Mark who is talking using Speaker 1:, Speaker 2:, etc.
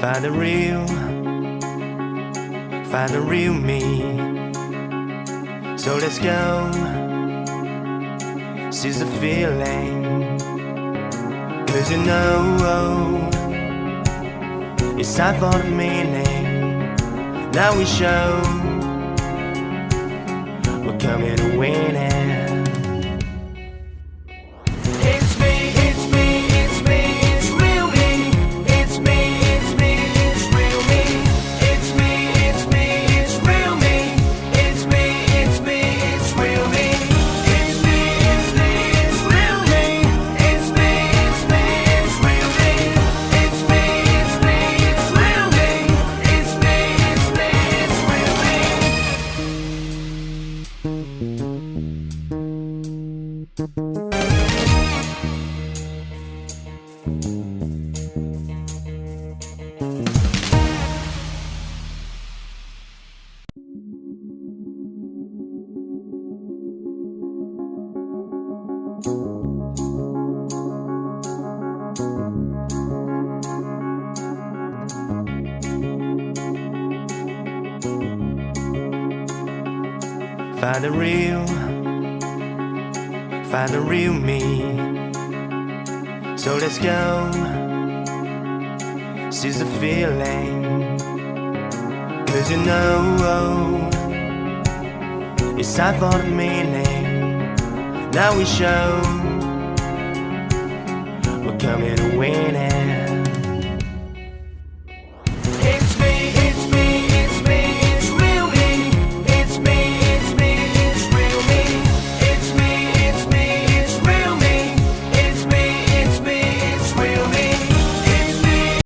Speaker 1: Find the real me. So let's go, seize the feeling. 'Cause you know, it's time for the meaning. Now we show we're coming to win it. Find the real me. So let's go, seize the feeling. 'Cause you know, it's time for the meaning. Now we show we're coming to win it.